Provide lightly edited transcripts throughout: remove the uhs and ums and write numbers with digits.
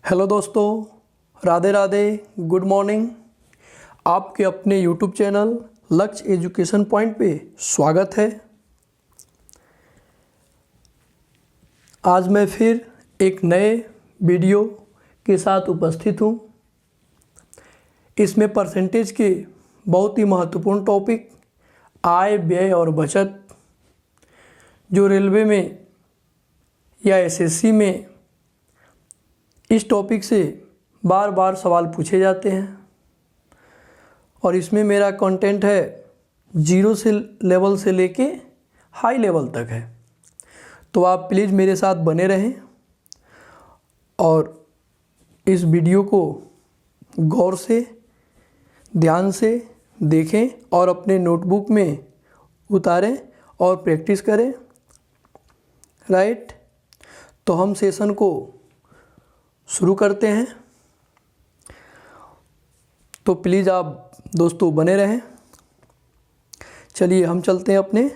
Hello दोस्तों, Radhe Radhe, good morning. आपके अपने यूट्यूब चैनल लक्ष्य एजुकेशन पॉइंट पे स्वागत है। आज मैं फिर एक नए वीडियो के साथ उपस्थित हूँ। इसमें परसेंटेज के बहुत ही महत्वपूर्ण टॉपिक आय, व्यय और बचत, जो रेलवे में या एसएससी में इस टॉपिक से बार बार सवाल पूछे जाते हैं और इसमें मेरा कंटेंट है जीरो से लेवल से लेके हाई लेवल तक है। तो आप प्लीज़ मेरे साथ बने रहें और इस वीडियो को गौर से, ध्यान से देखें और अपने नोटबुक में उतारें और प्रैक्टिस करें। राइट, तो हम सेशन को शुरू करते हैं। तो प्लीज़ आप दोस्तों बने रहें। चलिए हम चलते हैं अपने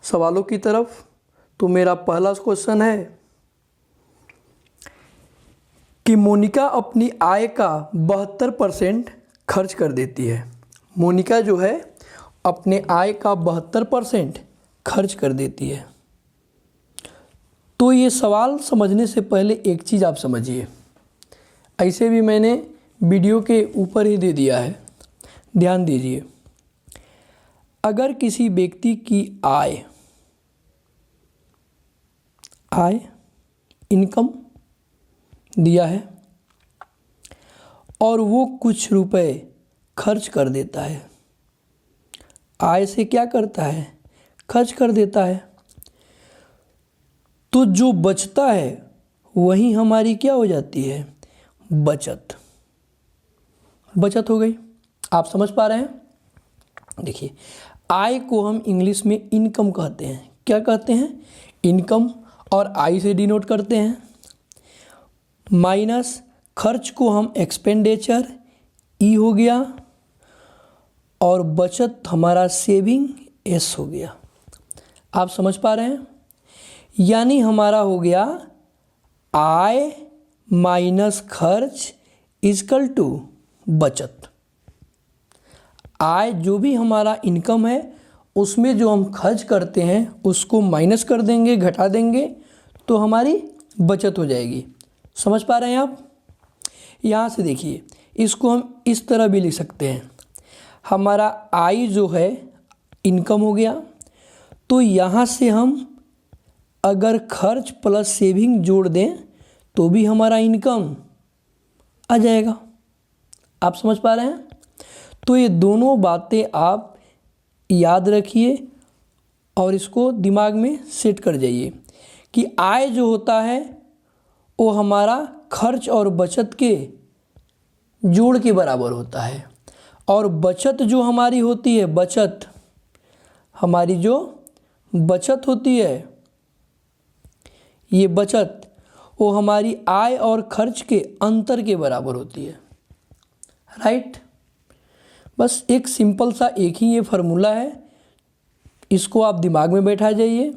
सवालों की तरफ। तो मेरा पहला क्वेश्चन है कि मोनिका अपनी आय का 72% खर्च कर देती है। मोनिका जो है अपने आय का 72% खर्च कर देती है। तो ये सवाल समझने से पहले एक चीज़ आप समझिए। ऐसे भी मैंने वीडियो के ऊपर ही दे दिया है, ध्यान दीजिए। अगर किसी व्यक्ति की आय इनकम दिया है और वो कुछ रुपए खर्च कर देता है, आय से क्या करता है, खर्च कर देता है, तो जो बचता है वही हमारी क्या हो जाती है, बचत। बचत हो गई। आप समझ पा रहे हैं? देखिए, आय को हम इंग्लिश में इनकम कहते हैं। क्या कहते हैं? इनकम। और आई से डिनोट करते हैं। माइनस खर्च को हम एक्सपेंडिचर, ई हो गया, और बचत हमारा सेविंग, एस हो गया। आप समझ पा रहे हैं? यानी हमारा हो गया आय माइनस खर्च इजकल टू बचत। आय जो भी हमारा इनकम है उसमें जो हम खर्च करते हैं उसको माइनस कर देंगे, घटा देंगे, तो हमारी बचत हो जाएगी। समझ पा रहे हैं आप? यहाँ से देखिए, इसको हम इस तरह भी लिख सकते हैं। हमारा आय जो है इनकम हो गया, तो यहाँ से हम अगर खर्च प्लस सेविंग जोड़ दें तो भी हमारा इनकम आ जाएगा। आप समझ पा रहे हैं? तो ये दोनों बातें आप याद रखिए और इसको दिमाग में सेट कर जाइए कि आय जो होता है वो हमारा खर्च और बचत के जोड़ के बराबर होता है, और बचत जो हमारी होती है, बचत हमारी जो बचत होती है, ये बचत वो हमारी आय और खर्च के अंतर के बराबर होती है। राइट, बस एक सिंपल सा एक ही ये फार्मूला है, इसको आप दिमाग में बैठा जाइए।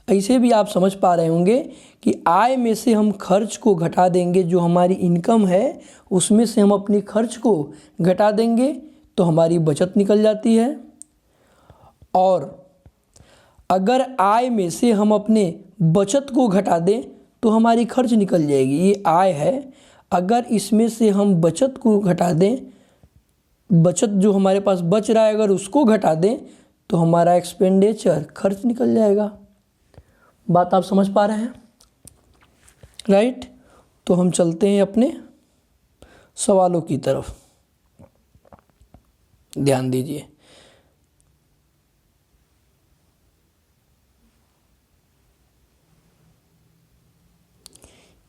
ऐसे भी आप समझ पा रहे होंगे कि आय में से हम खर्च को घटा देंगे, जो हमारी इनकम है उसमें से हम अपनी खर्च को घटा देंगे तो हमारी बचत निकल जाती है। और अगर आय में से हम अपने बचत को घटा दें तो हमारी खर्च निकल जाएगी। ये आय है, अगर इसमें से हम बचत को घटा दें, बचत जो हमारे पास बच रहा है अगर उसको घटा दें तो हमारा एक्सपेंडिचर, खर्च निकल जाएगा। बात आप समझ पा रहे हैं? राइट, तो हम चलते हैं अपने सवालों की तरफ। ध्यान दीजिए।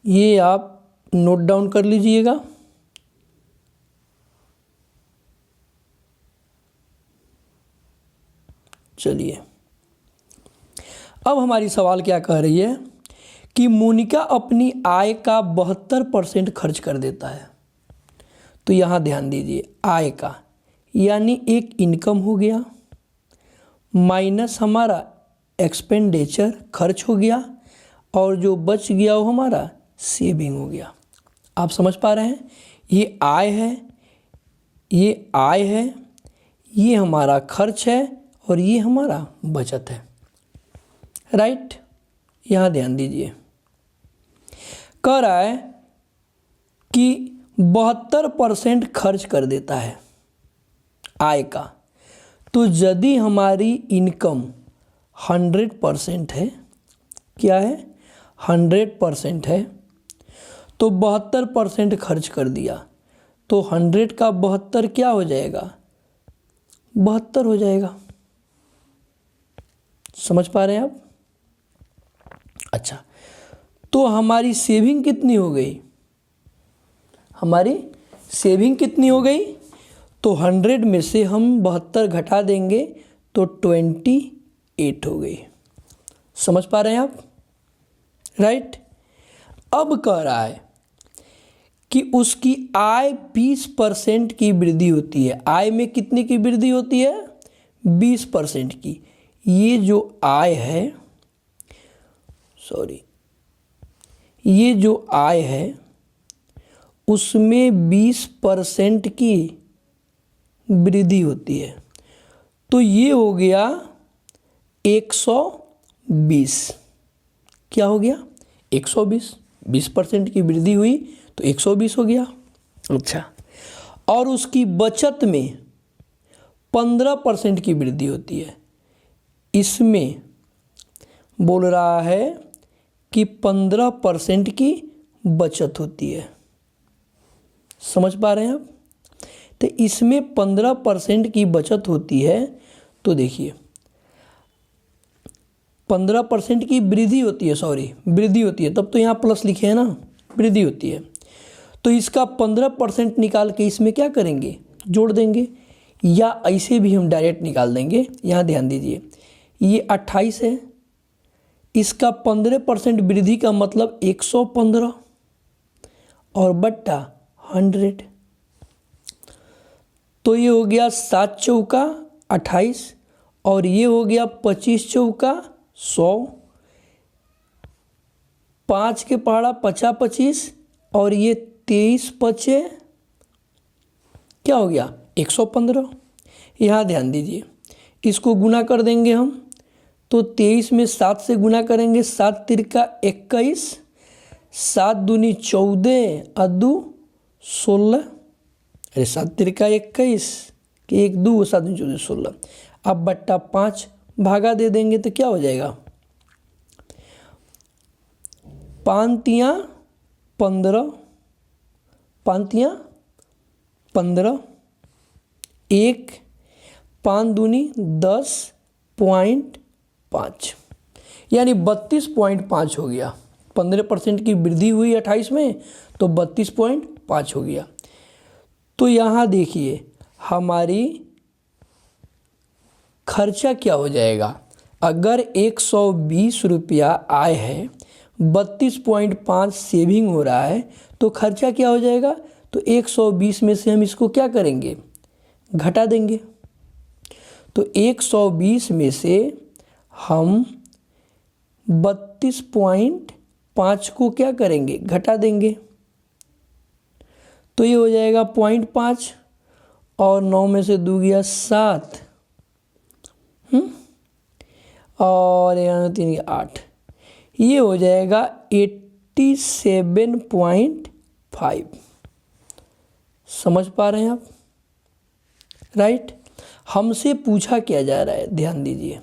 ये आप नोट डाउन कर लीजिएगा। चलिए, अब हमारी सवाल क्या कह रही है कि मोनिका अपनी आय का 72% खर्च कर देता है। तो यहाँ ध्यान दीजिए, आय का यानी एक इनकम हो गया, माइनस हमारा एक्सपेंडिचर, खर्च हो गया, और जो बच गया वो हमारा सेविंग हो गया। आप समझ पा रहे हैं, ये आय है, ये आय है, ये हमारा खर्च है और ये हमारा बचत है। राइट, यहाँ ध्यान दीजिए, कह रहा है कि 72% खर्च कर देता है आय का। तो यदि हमारी इनकम 100% है, क्या है 100% है, तो 72% खर्च कर दिया, तो 100 का 72 क्या हो जाएगा, 72 हो जाएगा। समझ पा रहे हैं आप? अच्छा, तो हमारी सेविंग कितनी हो गई, हमारी सेविंग कितनी हो गई, तो 100 में से हम 72 घटा देंगे तो 28 हो गई। समझ पा रहे हैं आप? राइट। अब कह रहा है कि उसकी आय 20% की वृद्धि होती है। आय में कितने की वृद्धि होती है, 20% की। ये जो आय है, ये जो आय है उसमें 20% की वृद्धि होती है, तो ये हो गया 120। क्या हो गया, 120। 20% की वृद्धि हुई तो 120 हो गया। अच्छा, और उसकी बचत में 15% की वृद्धि होती है। इसमें बोल रहा है कि 15% की बचत होती है। समझ पा रहे हैं आप? तो इसमें 15% की बचत होती है, तो देखिए 15% की वृद्धि होती है, वृद्धि होती है, तब तो यहाँ प्लस लिखे हैं ना, वृद्धि होती है। तो इसका 15% निकाल के इसमें क्या करेंगे, जोड़ देंगे, या ऐसे भी हम डायरेक्ट निकाल देंगे। यहाँ ध्यान दीजिए, ये 28 है, इसका 15% वृद्धि का मतलब 115 और बट्टा 100, तो ये हो गया 7 चौका 28 और ये हो गया 25 चौका 100, 5 के पहाड़ा 50 25 और ये 23 पचे क्या हो गया 115। यहाँ ध्यान दीजिए, इसको गुना कर देंगे हम, तो 23 में 7 से गुना करेंगे, 7 तिरका 21, 7 दूनी 14 अद्दू 16, अरे 7 तिरका 21 कि 1 2 7 दूनी 14 16। अब बट्टा 5 भागा दे देंगे तो क्या हो जाएगा, 5 तियाँ 15, 5 तियाँ 15, 1 5 दूनी 10.5 यानी 32.5 हो गया। 15% की वृद्धि हुई 28 में तो 32.5 हो गया। तो यहाँ देखिए हमारी खर्चा क्या हो जाएगा, अगर 120 रुपया आय है, 32.5 सेविंग हो रहा है, तो खर्चा क्या हो जाएगा, तो 120 में से हम इसको क्या करेंगे, घटा देंगे। तो 120 में से हम 32.5 को क्या करेंगे, घटा देंगे, तो ये हो जाएगा 0.5 और 9 में से 2 गया 7 और यहाँ 3 8, ये हो जाएगा 87.5। समझ पा रहे हैं आप? राइट। हमसे पूछा क्या जा रहा है, ध्यान दीजिए,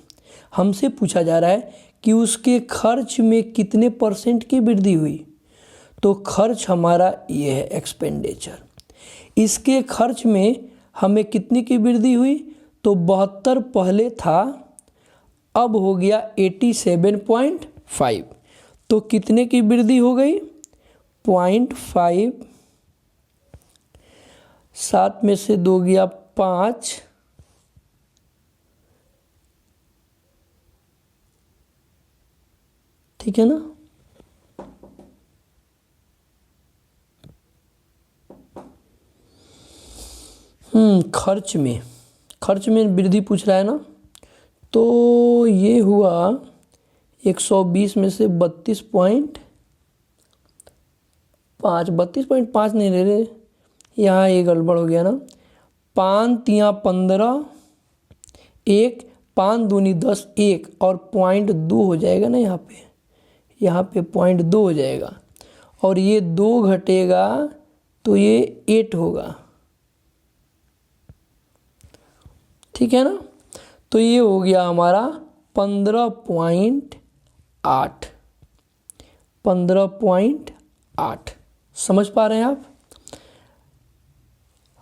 हमसे पूछा जा रहा है कि उसके खर्च में कितने % की वृद्धि हुई। तो खर्च हमारा ये है एक्सपेंडिचर, इसके खर्च में हमें कितनी की वृद्धि हुई, तो 72 पहले था, अब हो गया 87.5, तो कितने की वृद्धि हो गई, 0.5, 7 में से 2 गया 5, ठीक है ना। खर्च में वृद्धि पूछ रहा है ना, तो ये हुआ 120 में से 32.5 5, 32.5 नहीं ले रहे, यहाँ ये गड़बड़ हो गया ना। 5 तियाँ 15, 1, 5 दूनी 10, 1 और 0.2 हो जाएगा ना यहाँ पे 0.2 हो जाएगा, और ये 2 घटेगा तो ये 8 होगा, ठीक है ना। तो ये हो गया हमारा 15.8, 15.8। समझ पा रहे हैं आप।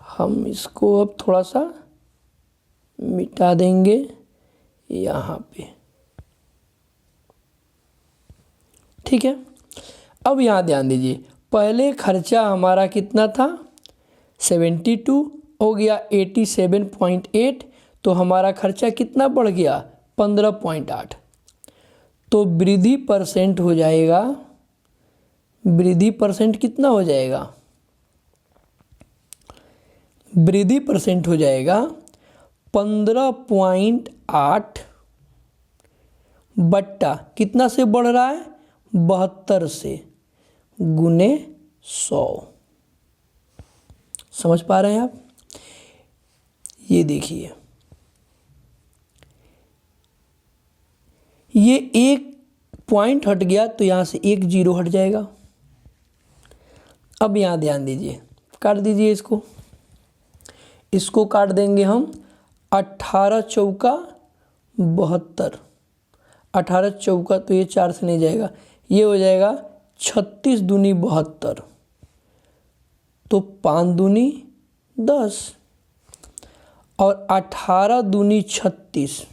हम इसको अब थोड़ा सा मिटा देंगे यहाँ पे, ठीक है। अब यहाँ ध्यान दीजिए, पहले खर्चा हमारा कितना था 72, हो गया 87.8, तो हमारा खर्चा कितना बढ़ गया 15.8। तो वृद्धि परसेंट हो जाएगा, वृद्धि परसेंट कितना हो जाएगा, वृद्धि परसेंट हो जाएगा 15.8 बट्टा कितना से बढ़ रहा है 72 से गुने 100। समझ पा रहे हैं आप। ये देखिए, ये 1 पॉइंट हट गया तो यहाँ से 1 0 हट जाएगा। अब यहाँ ध्यान दीजिए, काट दीजिए इसको काट देंगे हम। 18 चौका 72, 18 चौका तो ये 4 से नहीं जाएगा, ये हो जाएगा 36 दूनी 72, तो 5 दूनी 10 और 18 दूनी 36,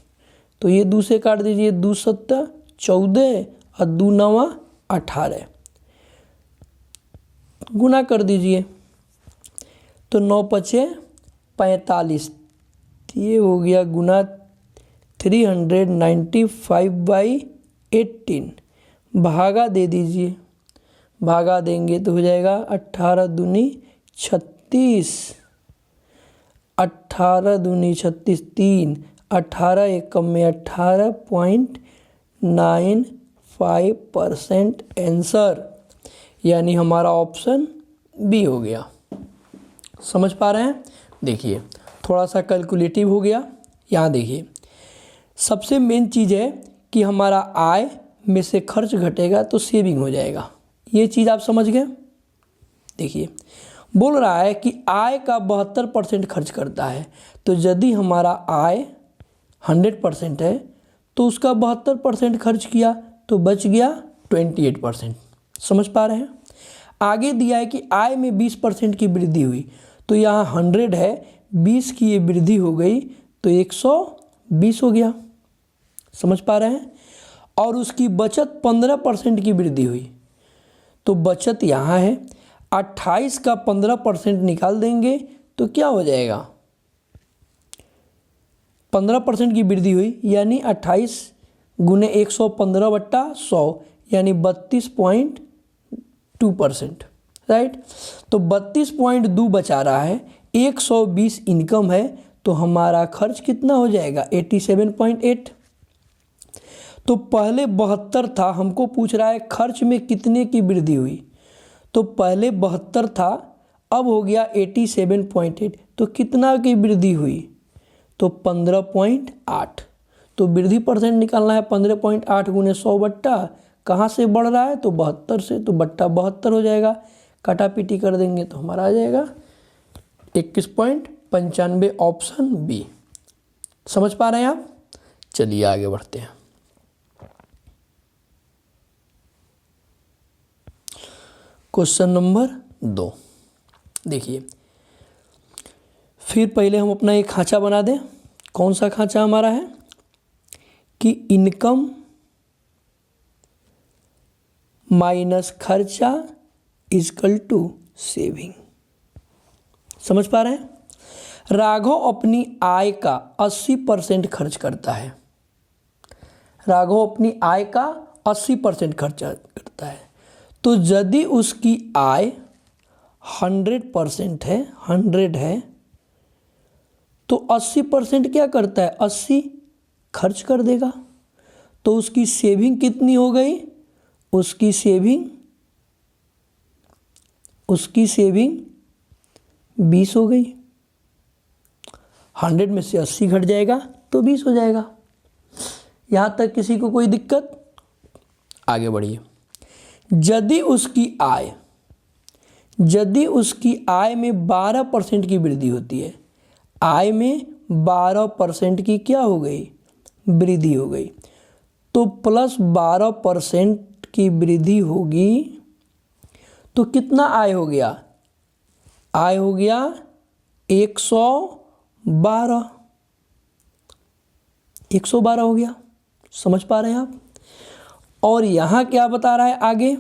तो ये 2 से काट दीजिए, 2 7 14 और 2 9 18, गुना कर दीजिए तो 9 पचे 45, ये हो गया गुना 395/18, भागा दे दीजिए, भागा देंगे तो हो जाएगा 18 दूनी 36, 18 दूनी 36 3, 18 एकम में 18.95% आंसर, यानी हमारा ऑप्शन बी हो गया। समझ पा रहे हैं। देखिए थोड़ा सा कैलकुलेटिव हो गया। यहाँ देखिए, सबसे मेन चीज़ है कि हमारा आय में से खर्च घटेगा तो सेविंग हो जाएगा। ये चीज़ आप समझ गए। देखिए बोल रहा है कि आय का 72% खर्च करता है, तो यदि हमारा आय 100% है तो उसका 72% खर्च किया तो बच गया 28%। समझ पा रहे हैं। आगे दिया है कि आय में 20% की वृद्धि हुई, तो यहाँ 100 है, 20 की ये वृद्धि हो गई तो 120 हो गया। समझ पा रहे हैं। और उसकी बचत 15% की वृद्धि हुई, तो बचत यहाँ है, 28 का 15% निकाल देंगे तो क्या हो जाएगा, 15% की वृद्धि हुई यानी 28 गुने 115/100 यानी 32.2%, राइट। तो 32.2 बचा रहा है, 120 इनकम है, तो हमारा खर्च कितना हो जाएगा 87.8। तो पहले 72 था, हमको पूछ रहा है खर्च में कितने की वृद्धि हुई, तो पहले 72 था, अब हो गया 87.8, तो कितना की वृद्धि हुई, तो 15.8। तो वृद्धि परसेंट निकालना है, 15.8 गुने 100 बट्टा कहाँ से बढ़ रहा है तो 72 से, तो बट्टा 72 हो जाएगा, काटा पीटी कर देंगे तो हमारा आ जाएगा 21.95, ऑप्शन बी। समझ पा रहे हैं आप। चलिए आगे बढ़ते हैं। क्वेश्चन नंबर 2 देखिए, फिर पहले हम अपना एक खांचा बना दें। कौन सा खांचा हमारा है कि इनकम माइनस खर्चा इजकल टू सेविंग। समझ पा रहे हैं। राघव अपनी आय का 80% खर्च करता है। राघव अपनी आय का 80% खर्च करता है, तो यदि उसकी आय 100% है, 100 है, तो 80% क्या करता है 80 खर्च कर देगा, तो उसकी सेविंग कितनी हो गई, उसकी सेविंग उसकी सेविंग 20 हो गई। 100 में से 80 घट जाएगा तो 20 हो जाएगा। यहाँ तक किसी को कोई दिक्कत? आगे बढ़िए। यदि उसकी आय में 12% की वृद्धि होती है, आय में 12% की क्या हो गई? वृद्धि हो गई। तो प्लस 12% की वृद्धि होगी तो कितना आय हो गया? आय हो गया 112 हो गया। समझ पा रहे हैं आप? और यहाँ क्या बता रहा है आगे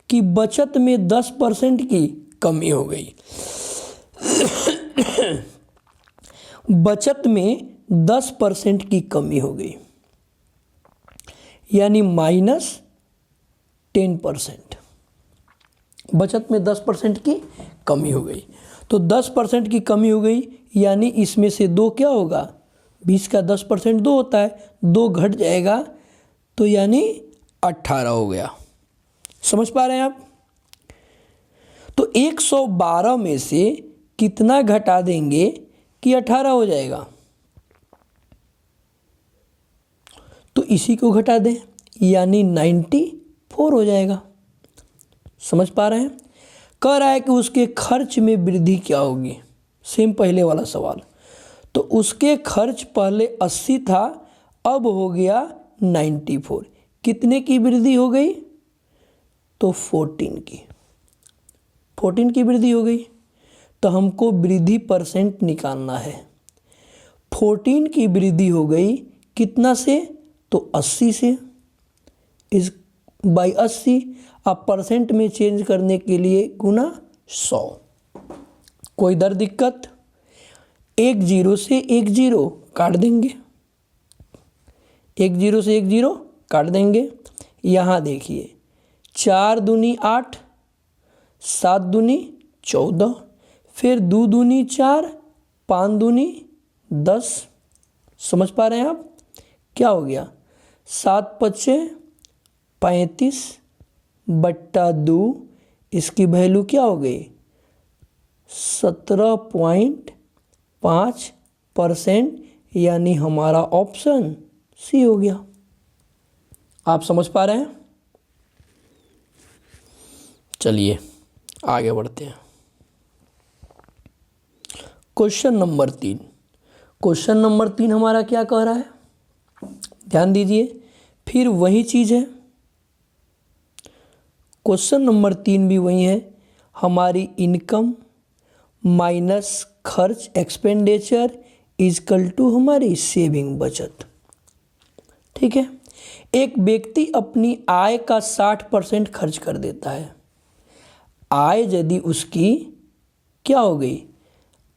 कि बचत में 10% की कमी हो गई। बचत में 10% की कमी हो गई, यानी -10%। बचत में 10% की कमी हो गई। तो 10% की कमी हो गई, यानी इसमें से 2 क्या होगा? 20 का 10% 2 होता है, 2 घट जाएगा तो यानी 18 हो गया। समझ पा रहे हैं आप? तो 112 में से कितना घटा देंगे कि 18 हो जाएगा? तो इसी को घटा दें, यानी 94 हो जाएगा। समझ पा रहे हैं? कह रहा है कि उसके खर्च में वृद्धि क्या होगी। सेम पहले वाला सवाल। तो उसके खर्च पहले 80 था, अब हो गया 94। कितने की वृद्धि हो गई? तो 14 की वृद्धि हो गई। तो हमको वृद्धि परसेंट निकालना है। 14 की वृद्धि हो गई कितना से? तो 80 से। इस बाई 80 अब परसेंट में चेंज करने के लिए गुना 100। कोई दर दिक्कत? 1 0 से 1 0 काट देंगे। 1 0 से 1 0 काट देंगे। यहाँ देखिए 4 दूनी 8, 7 दूनी 14, फिर 2 दूनी 4, 5 दूनी 10। समझ पा रहे हैं आप? क्या हो गया? 7 5 35 बट्टा 2, इसकी वैल्यू क्या हो गई? 17.5%, यानी हमारा ऑप्शन सी हो गया। आप समझ पा रहे हैं? चलिए आगे बढ़ते हैं। Question number 3। क्वेश्चन नंबर 3 हमारा क्या कह रहा है? ध्यान दीजिए, फिर वही चीज़ है। क्वेश्चन नंबर 3 भी वही है। हमारी इनकम माइनस खर्च एक्सपेंडिचर इजकल टू हमारी सेविंग बचत। ठीक है। एक व्यक्ति अपनी आय का 60% खर्च कर देता है। आय यदि उसकी क्या हो गई?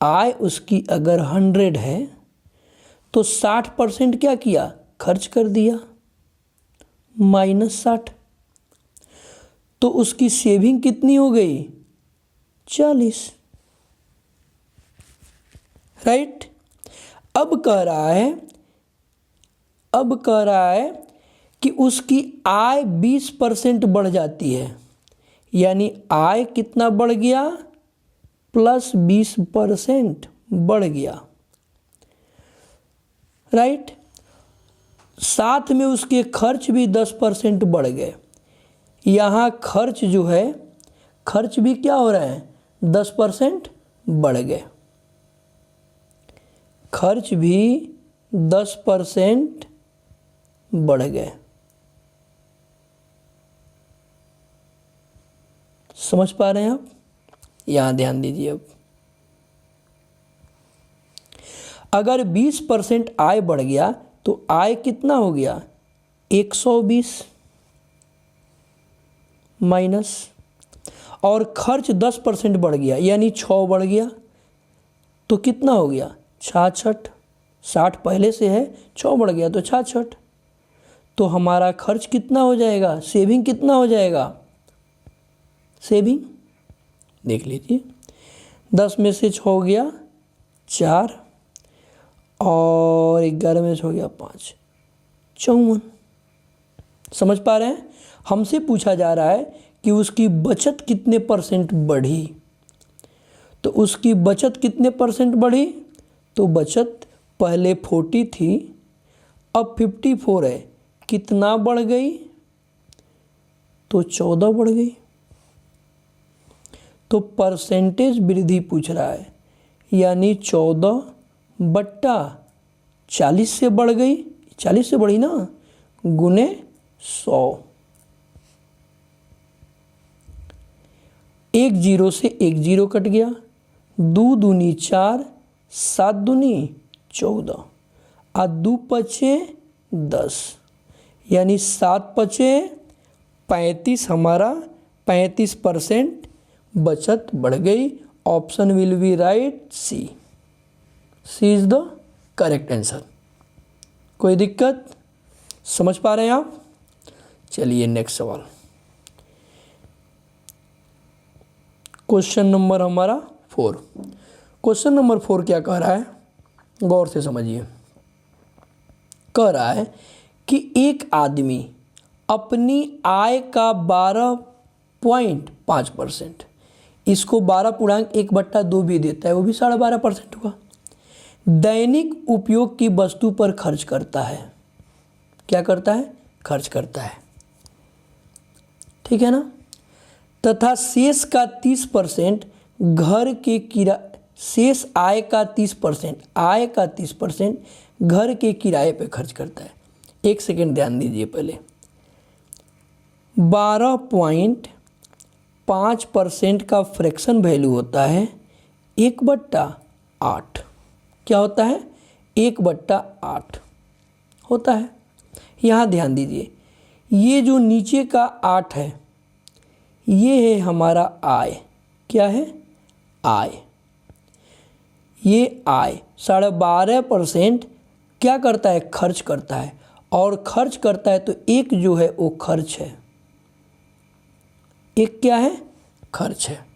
आय उसकी अगर 100 है तो 60% क्या किया? खर्च कर दिया, -60। तो उसकी सेविंग कितनी हो गई? 40। राइट। अब कह रहा है कि उसकी आय 20% बढ़ जाती है, यानी आय कितना बढ़ गया? +20% बढ़ गया। राइट। साथ में उसके खर्च भी 10% बढ़ गए। यहाँ खर्च जो है, खर्च भी क्या हो रहे हैं? 10% बढ़ गए। खर्च भी 10% बढ़ गए। समझ पा रहे हैं आप? यहाँ ध्यान दीजिए। अब अगर 20% आय बढ़ गया तो आय कितना हो गया? 120 माइनस, और खर्च 10% बढ़ गया, यानी 6 बढ़ गया, तो कितना हो गया? 66। 60 पहले से है, 6 बढ़ गया तो 66। तो हमारा खर्च कितना हो जाएगा? सेविंग कितना हो जाएगा? सेविंग देख लीजिए, 10 में से 6 हो गया 4, और 11 में से हो गया 5, 54। समझ पा रहे हैं? हमसे पूछा जा रहा है कि उसकी बचत कितने परसेंट बढ़ी। तो उसकी बचत कितने परसेंट बढ़ी, तो बचत पहले 40 थी, अब 54 है, कितना बढ़ गई, तो 14 बढ़ गई। तो परसेंटेज वृद्धि पूछ रहा है, यानी 14/40 से बढ़ गई, 40 से बढ़ी ना, गुने 100। 1 0 से 1 0 कट गया, 2 दूनी 4, 7 दूनी 14, और 2 पचे 10, यानी 7 पचे 35, हमारा 35% बचत बढ़ गई। Option will be right, C is the correct answer. कोई दिक्कत, समझ पा रहे हैं आप? चलिए नेक्स्ट सवाल, क्वेश्चन नंबर हमारा 4। क्वेश्चन नंबर 4 क्या कह रहा है, गौर से समझिए। कह रहा है कि एक आदमी अपनी आय का 12.5%, इसको 12.1/2 भी देता है, वो भी 12.5% हुआ, दैनिक उपयोग की वस्तु पर खर्च करता है। क्या करता है, खर्च करता है, ठीक है ना। तथा शेष का 30% घर के किराए, शेष आय का 30%, आय का 30% घर के किराए पे खर्च करता है। एक सेकेंड ध्यान दीजिए, पहले 12.5% का फ्रैक्शन वैल्यू होता है 1/8। क्या होता है, 1/8 होता है। यहाँ ध्यान दीजिए, ये जो नीचे का 8 है, ये है हमारा आय। क्या है, आय। ये आय 12.5% क्या करता है, खर्च करता है, और खर्च करता है तो एक जो है वो खर्च है, एक क्या है, खर्च है।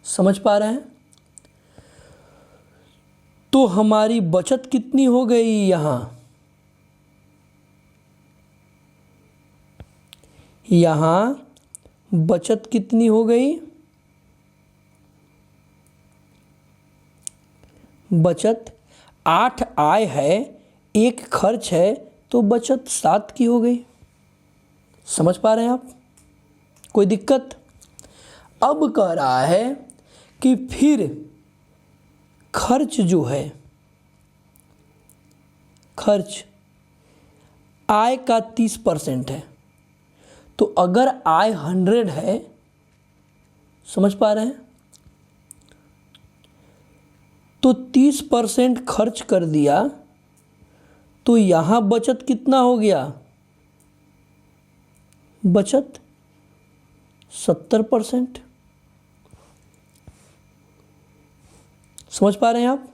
समझ पा रहे हैं? तो हमारी बचत कितनी हो गई, यहाँ बचत कितनी हो गई, बचत 8 आय है, 1 खर्च है, तो बचत 7 की हो गई। समझ पा रहे हैं आप? कोई दिक्कत? अब कह रहा है कि फिर खर्च जो है, खर्च आय का 30% है, तो अगर आय 100 है, समझ पा रहे हैं, तो 30% खर्च कर दिया, तो यहां बचत कितना हो गया, बचत 70%। समझ पा रहे हैं आप?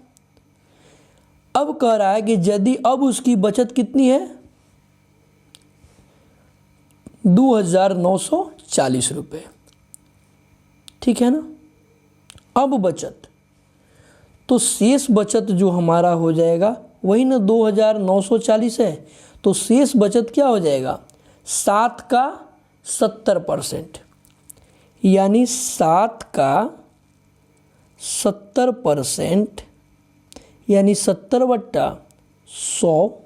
अब कह रहा है कि यदि अब उसकी बचत कितनी है, 2,940 रुपये, ठीक है ना। अब बचत, तो शेष बचत जो हमारा हो जाएगा वही ना 2,940 है, तो शेष बचत क्या हो जाएगा, 7 का 70%, यानी 7 का 70%, यानी 70/100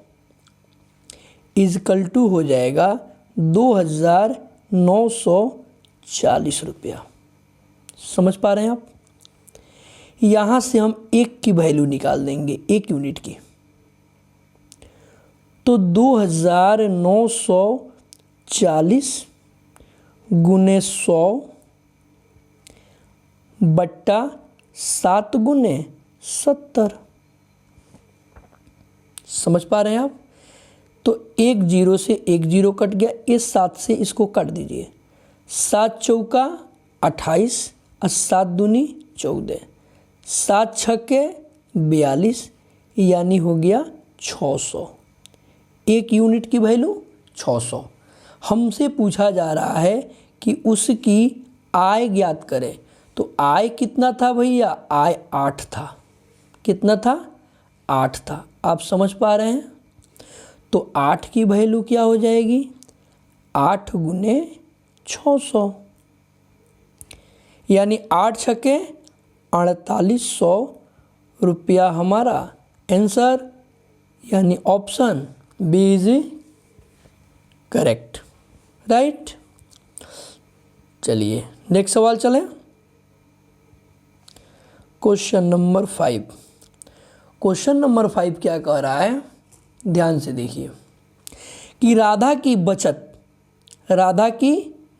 इजकल टू हो जाएगा 2,940 रुपया। समझ पा रहे हैं आप? यहाँ से हम 1 की वैल्यू निकाल देंगे, 1 यूनिट की, तो 2,940 गुने 100/7 गुने 70। समझ पा रहे हैं आप? तो 1 0 से 1 0 कट गया, इस 7 से इसको काट दीजिए, 7 चौका 28 और 7 दूनी 14, 7 छक्के 42, यानी हो गया 600। 1 यूनिट की वैल्यू 600। हमसे पूछा जा रहा है कि उसकी आय ज्ञात करें, तो आय कितना था भैया, आय 8 था। कितना था, 8 था। आप समझ पा रहे हैं? तो 8 की वैल्यू क्या हो जाएगी, 8 गुने 600, यानी 8 छक्के 4800 रुपया हमारा आंसर, यानी option B is correct, right. चलिए नेक्स्ट सवाल चलें। Question number 5। क्वेश्चन नंबर 5 क्या कह रहा है, ध्यान से देखिए कि राधा की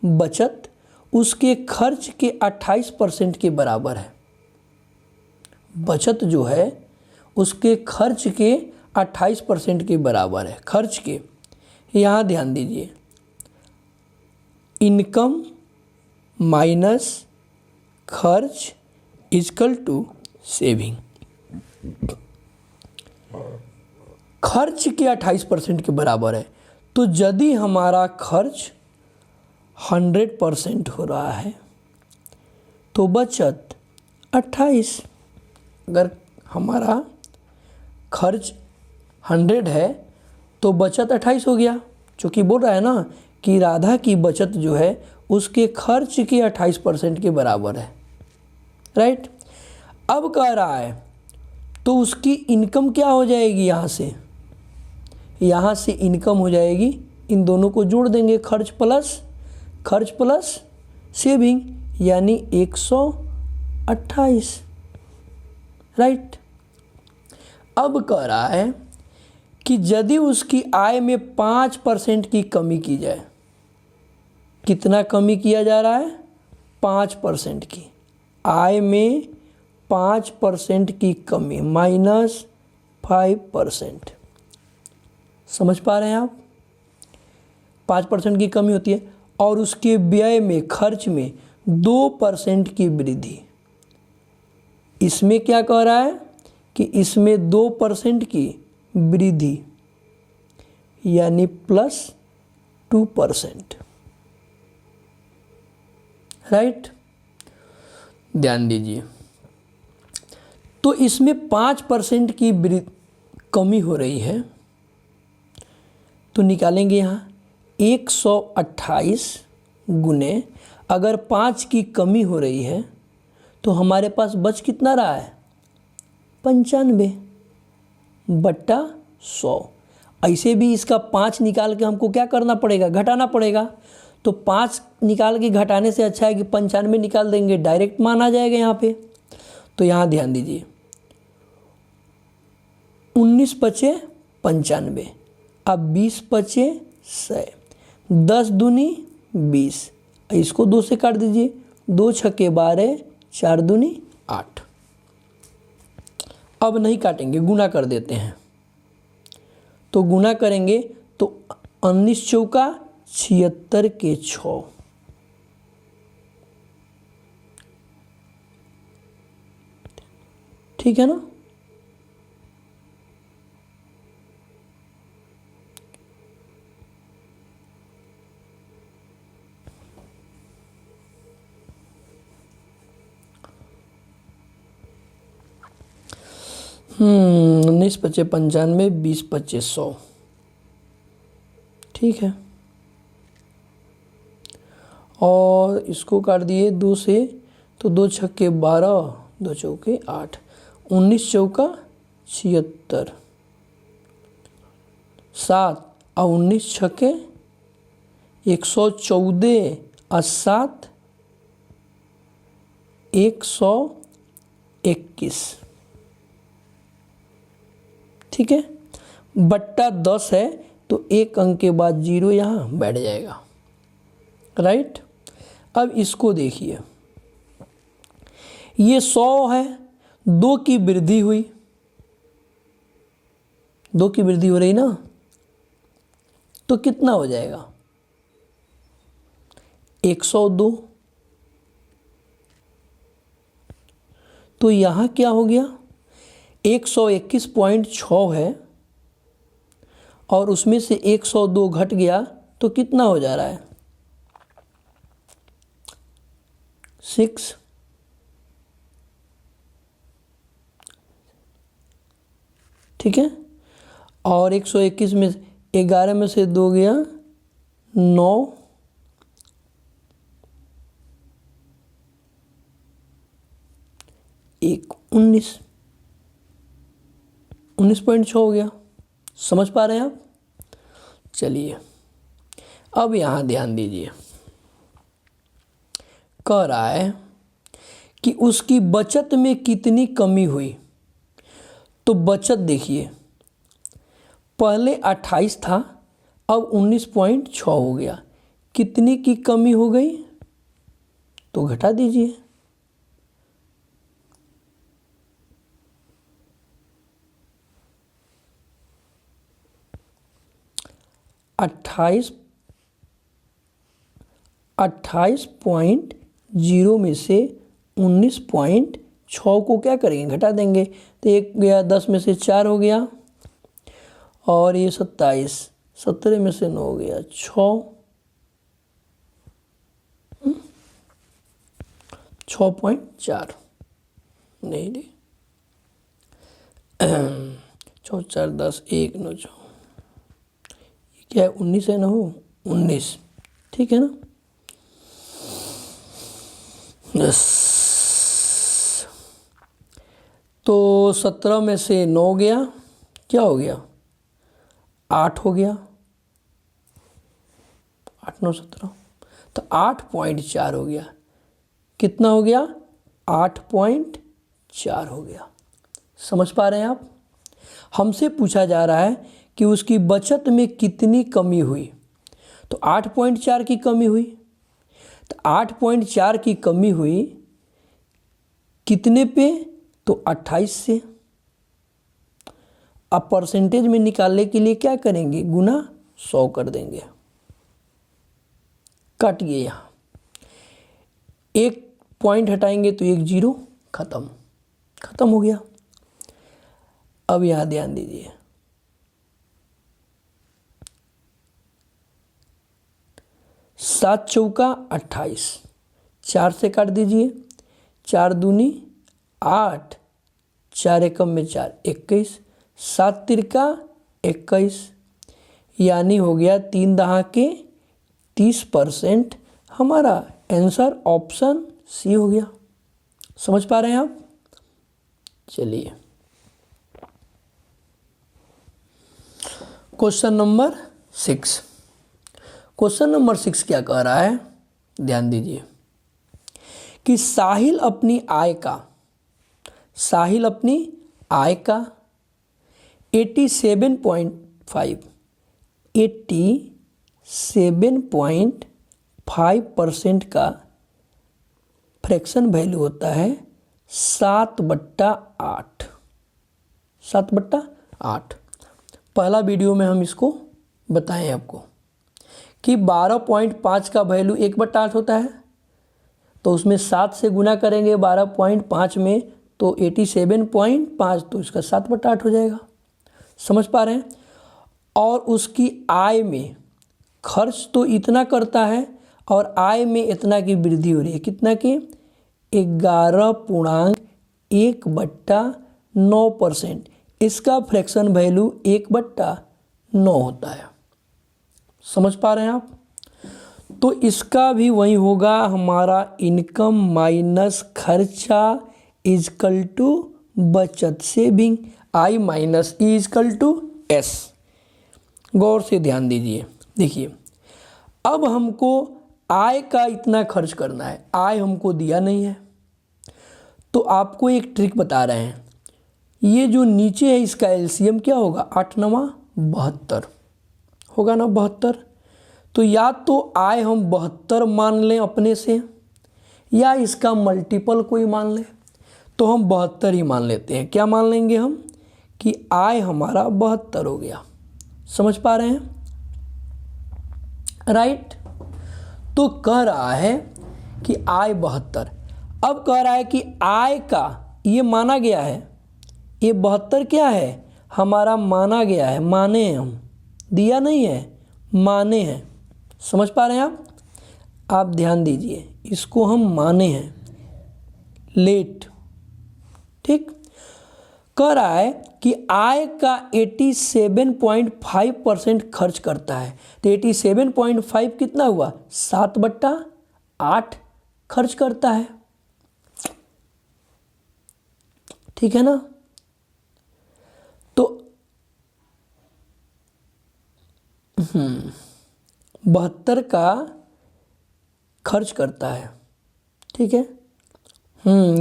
बचत उसके खर्च के 28% के बराबर है। बचत जो है उसके खर्च के 28% के बराबर है। खर्च के, यहाँ ध्यान दीजिए, इनकम माइनस खर्च इक्वल टू सेविंग। खर्च के 28% के बराबर है, तो यदि हमारा खर्च 100% हो रहा है तो बचत 28। अगर हमारा खर्च 100 है तो बचत 28 हो गया, क्योंकि बोल रहा है ना कि राधा की बचत जो है उसके खर्च के 28% के बराबर है, राइट। अब कह रहा है तो उसकी इनकम क्या हो जाएगी, यहाँ से इनकम हो जाएगी, इन दोनों को जोड़ देंगे, खर्च प्लस सेविंग, यानी 128, राइट। अब कह रहा है कि यदि उसकी आय में 5% की कमी की जाए, कितना कमी किया जा रहा है, 5% की, आय में 5% की कमी -5%। समझ पा रहे हैं आप, 5% की कमी होती है, और उसके व्यय में, खर्च में 2% की वृद्धि। इसमें क्या कह रहा है कि इसमें 2% की वृद्धि, यानी +2%, राइट। ध्यान दीजिए, तो इसमें 5% की कमी हो रही है, तो निकालेंगे यहाँ 128 गुने, अगर 5 की कमी हो रही है तो हमारे पास बच कितना रहा है, 95/100। ऐसे भी इसका 5 निकाल के हमको क्या करना पड़ेगा, घटाना पड़ेगा। तो 5 निकाल के घटाने से अच्छा है कि 95 निकाल देंगे, डायरेक्ट मान आ जाएगा यहाँ पे। तो यहाँ ध्यान दीजिए, 19 बचे 95, अब 20 बचे 100, 10 दूनी 20, इसको 2 से काट दीजिए, 2 छक्के 12, 4 दूनी 8। अब नहीं काटेंगे, गुना कर देते हैं। तो गुना करेंगे तो 19 चौका 76 के 6, ठीक है ना। हम्म, 19 × 5 = 95, 20 × 5 = 100, ठीक है। और इसको काट दिए 2 से, तो 2 छक्के 12, 2 चौके 8, 19 चौका 76, 7 और 19 छक्के 114 और 7 121, ठीक है। बट्टा 10 है तो एक अंक के बाद 0 यहाँ बैठ जाएगा, राइट। अब इसको देखिए, ये 100 है, 2 की वृद्धि हुई, 2 की वृद्धि हो रही ना, तो कितना हो जाएगा, 102। तो यहाँ क्या हो गया, 121.6 है और उसमें से 102 घट गया तो कितना हो जा रहा है, 6। ठीक है। और 121 में 11 में से 2 गया 9, 1 19, 19.6 हो गया। समझ पा रहे हैं आप? चलिए अब यहाँ ध्यान दीजिए, कह रहा है कि उसकी बचत में कितनी कमी हुई। तो बचत देखिए, पहले 28 था, अब 19.6 हो गया। कितनी की कमी हो गई? तो घटा दीजिए। अट्ठाईस पॉइंट जीरो में से 19.6 को क्या करेंगे? घटा देंगे। तो 1 गया, 10 में से 4 हो गया, और ये 27, 17 में से 9 हो गया 6, 6.4 नहीं रे, 6 4 10 1 9 6, ये क्या है? 19 है ना? हो 19, ठीक है ना? यस। तो 17 में से 9 गया, क्या हो गया? 8 हो गया, 8 9 17, तो 8.4 हो गया। कितना हो गया? 8.4 हो गया। समझ पा रहे हैं आप? हमसे पूछा जा रहा है कि उसकी बचत में कितनी कमी हुई। तो 8.4 की कमी हुई। तो 8.4 की कमी हुई कितने पे? तो 28 से। अब परसेंटेज में निकालने के लिए क्या करेंगे? गुना 100 कर देंगे। कट गए, यहाँ 1 पॉइंट हटाएंगे तो 1 0, खत्म हो गया। अब यहाँ ध्यान दीजिए, 7 चौका 28, 4 से काट दीजिए, 4 दूनी 8, 4 एकम में 4 21, 7 तिरका 21, यानी हो गया 3 दहाके 30%। हमारा आंसर ऑप्शन सी हो गया। समझ पा रहे हैं आप? चलिए क्वेश्चन नंबर 6। क्वेश्चन नंबर 6 क्या कह रहा है? ध्यान दीजिए कि साहिल अपनी आय का 87.5% का फ्रैक्शन वैल्यू होता है 7/8। 7/8। पहला वीडियो में हम इसको बताएं आपको कि 12.5 का वैल्यू 1/8 होता है, तो उसमें 7 से गुना करेंगे 12.5 में, तो 87.5, तो इसका 7/8 हो जाएगा। समझ पा रहे हैं? और उसकी आय में खर्च तो इतना करता है और आय में इतना की वृद्धि हो रही है। कितना की? 11.1/9%। इसका फ्रैक्शन वैल्यू 1/9 होता है। समझ पा रहे हैं आप? तो इसका भी वही होगा, हमारा इनकम माइनस खर्चा इजकल टू बचत, saving. I minus E equal to S. गौर से ध्यान दीजिए। देखिए, अब हमको आय का इतना खर्च करना है, आय हमको दिया नहीं है, तो आपको एक ट्रिक बता रहे हैं। ये जो नीचे है इसका एलसीएम क्या होगा? 8 9 72 होगा ना, 72। तो या तो आय हम 72 मान लें अपने से, या इसका मल्टीपल कोई मान लें। तो हम 72 ही मान लेते हैं। क्या मान लेंगे हम? कि आय हमारा 72 हो गया। समझ पा रहे हैं? राइट। तो कह रहा है कि आय 72। अब कह रहा है कि आय का ये माना गया है, ये 72 क्या है? हमारा माना गया है, माने हैं हम, दिया नहीं है, माने हैं। समझ पा रहे हैं आप? आप ध्यान दीजिए, इसको हम माने हैं, लेट। ठीक। कह रहा है कि आय का 87.5% खर्च करता है। तो 87.5 कितना हुआ? 7/8 खर्च करता है। ठीक है ना। तो 72 का खर्च करता है, ठीक है।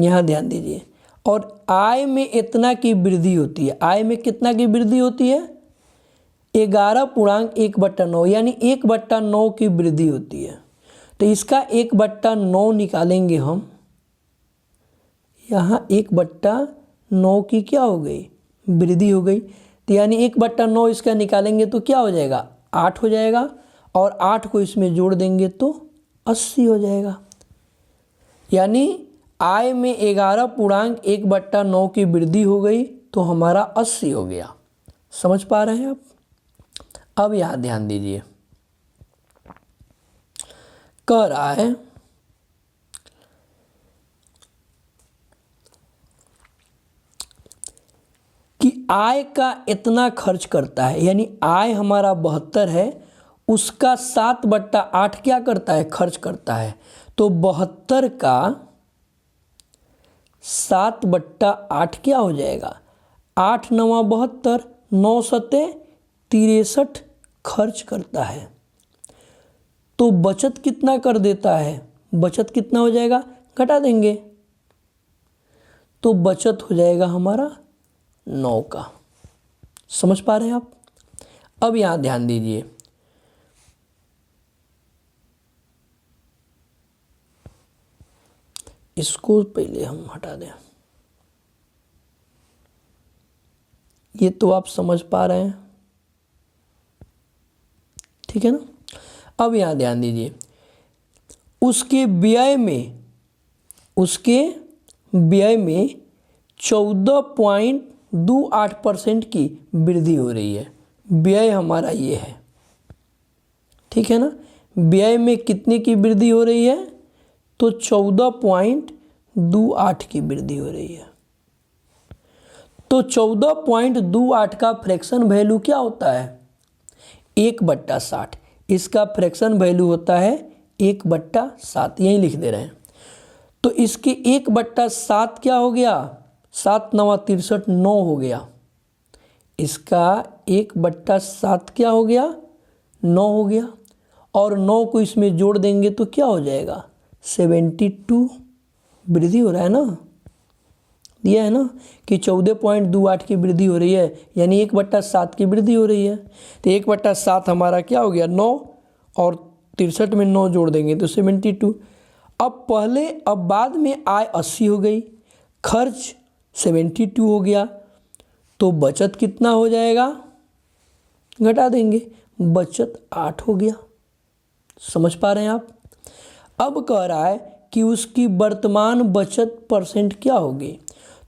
यहाँ ध्यान दीजिए। और आय में इतना की वृद्धि होती है, आय में कितना की वृद्धि होती है? 11.1/9 यानी 1/9 की वृद्धि होती है। तो इसका 1/9 निकालेंगे हम, यहाँ 1/9 की क्या हो गई? वृद्धि हो गई। तो यानी 1/9 इसका निकालेंगे तो क्या हो जाएगा? 8 हो जाएगा। और 8 को इसमें जोड़ देंगे तो 80 हो जाएगा। यानी आय में 11.1/9 की वृद्धि हो गई तो हमारा 80 हो गया। समझ पा रहे हैं आप? अब यहाँ ध्यान दीजिए, कह रहा है कि आय का इतना खर्च करता है, यानी आय हमारा 72 है, उसका 7/8 क्या करता है? खर्च करता है। तो 72 का 7/8 क्या हो जाएगा? 8 9 72, 9 7 63 खर्च करता है। तो बचत कितना कर देता है? बचत कितना हो जाएगा? घटा देंगे तो बचत हो जाएगा हमारा 9 का। समझ पा रहे हैं आप? अब यहाँ ध्यान दीजिए, इसको पहले हम हटा दें। ये तो आप समझ पा रहे हैं, ठीक है ना। अब यहाँ ध्यान दीजिए, उसके व्यय में 14.28% की वृद्धि हो रही है। व्यय हमारा ये है, ठीक है ना। व्यय में कितने की वृद्धि हो रही है? तो 14.28 की वृद्धि हो रही है। तो 14.28 का फ्रैक्शन वैल्यू क्या होता है? 1/60। इसका फ्रैक्शन वैल्यू होता है 1/7, यही लिख दे रहे हैं। तो इसके 1/7 क्या हो गया? 7 9 63, 9 हो गया। इसका 1/7 क्या हो गया? 9 हो गया। और 9 को इसमें जोड़ देंगे तो क्या हो जाएगा? 72 वृद्धि हो रहा है ना। दिया है ना कि 14.28 की वृद्धि हो रही है, यानी 1/7 की वृद्धि हो रही है। तो 1/7 हमारा क्या हो गया? 9, और 63 में 9 जोड़ देंगे तो 72। अब बाद में आय 80 हो गई, खर्च 72 हो गया, तो बचत कितना हो जाएगा? घटा देंगे, बचत 8 हो गया। समझ पा रहे हैं आप? अब कह रहा है कि उसकी वर्तमान बचत परसेंट क्या होगी?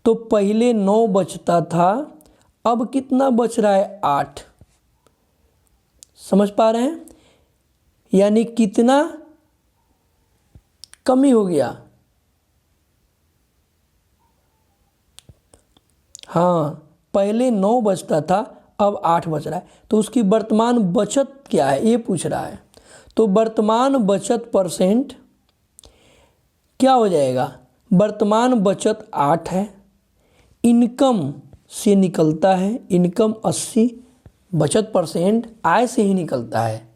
तो पहले 9 बचता था, अब कितना बच रहा है? 8। समझ पा रहे हैं? यानी कितना कमी हो गया? हाँ, पहले 9 बचता था, अब 8 बच रहा है। तो उसकी वर्तमान बचत क्या है, ये पूछ रहा है। तो वर्तमान बचत परसेंट क्या हो जाएगा? वर्तमान बचत 8 है, इनकम से निकलता है, इनकम 80, बचत परसेंट आय से ही निकलता है।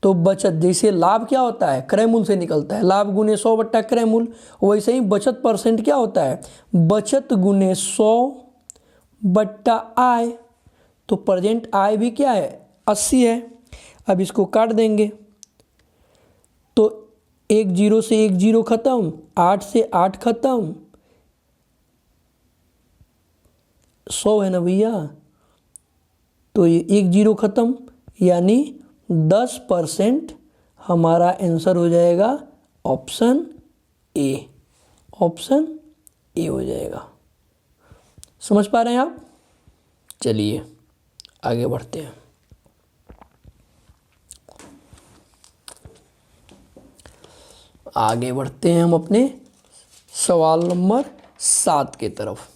तो बचत, जैसे लाभ क्या होता है? क्रय मूल्य से निकलता है, लाभ गुने 100 बट्टा क्रय मूल्य, वैसे ही बचत परसेंट क्या होता है? बचत गुने 100 बट्टा आय। तो प्रेजेंट आय भी क्या है? 80 है। अब इसको काट देंगे तो 1 0 से 1 0 खत्म, 8 से 8 खत्म, 100 है ना भैया। तो ये 1 0 खत्म, यानी 10% हमारा आंसर हो जाएगा ऑप्शन ए। ऑप्शन ए हो जाएगा। समझ पा रहे हैं आप? चलिए आगे बढ़ते हैं। आगे बढ़ते हैं हम अपने सवाल नंबर 7 की तरफ।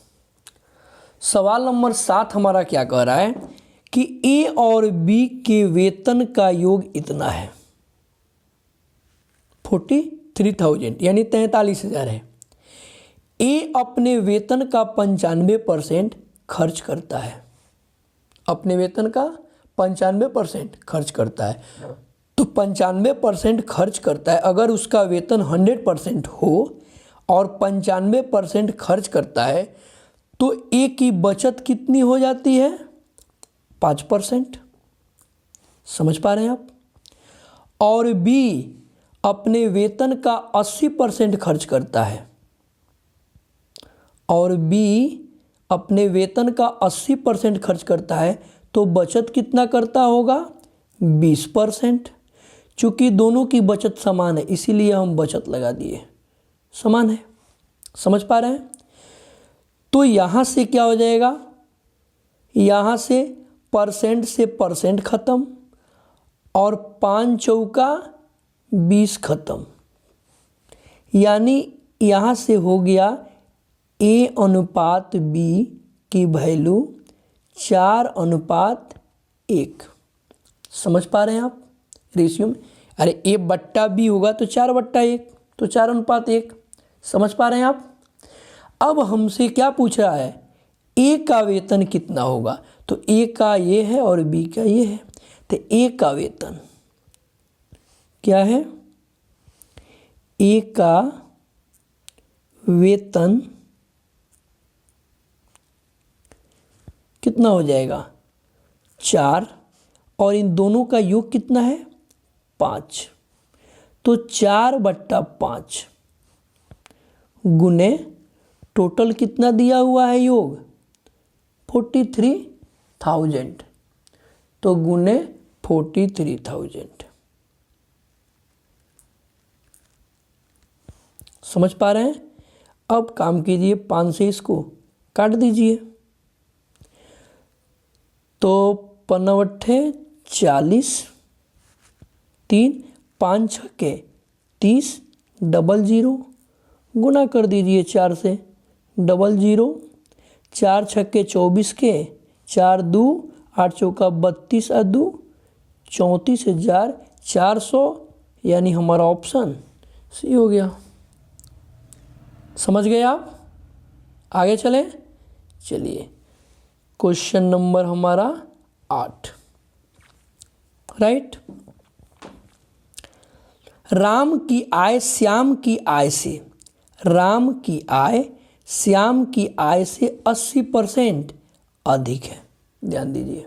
सवाल नंबर 7 हमारा क्या कह रहा है कि ए और बी के वेतन का योग इतना है, 43,000 यानी 43,000 है। ए अपने वेतन का 95% खर्च करता है, अपने वेतन का 95% खर्च करता है। तो 95% खर्च करता है, अगर उसका वेतन 100% हो और 95% खर्च करता है तो ए की बचत कितनी हो जाती है? 5%। समझ पा रहे हैं आप? और बी अपने वेतन का 80% खर्च करता है, और बी अपने वेतन का 80% खर्च करता है तो बचत कितना करता होगा? 20%। चूँकि दोनों की बचत समान है इसीलिए हम बचत लगा दिए, समान है। समझ पा रहे हैं? तो यहाँ से क्या हो जाएगा? यहाँ से परसेंट खत्म और 5 चौका 20 खत्म, यानी यहाँ से हो गया ए अनुपात बी की वैल्यू 4:1। समझ पा रहे हैं आप रेशियो में? अरे ए बट्टा बी होगा तो 4/1, तो 4:1। समझ पा रहे हैं आप? अब हमसे क्या पूछ रहा है? ए का वेतन कितना होगा? तो ए का ये है और बी का ये है, तो ए का वेतन क्या है? ए का वेतन कितना हो जाएगा? 4, और इन दोनों का योग कितना है? 5। तो 4/5 गुने टोटल कितना दिया हुआ है योग? 43,000। तो गुने 43,000। समझ पा रहे हैं? अब काम कीजिए, 5 से इसको काट दीजिए। तो 5 40, 3 5 छक्के 30, 00 गुना कर दीजिए 4 से, 00 4 छक्के 24 के, 4 2 8 चौका 32 और 2 34,400, यानी हमारा ऑप्शन सी हो गया। समझ गए आप? आगे चलें। चलिए क्वेश्चन नंबर हमारा 8, राइट। राम की आय श्याम की आय से, राम की आय श्याम की आय से 80% अधिक है। ध्यान दीजिए,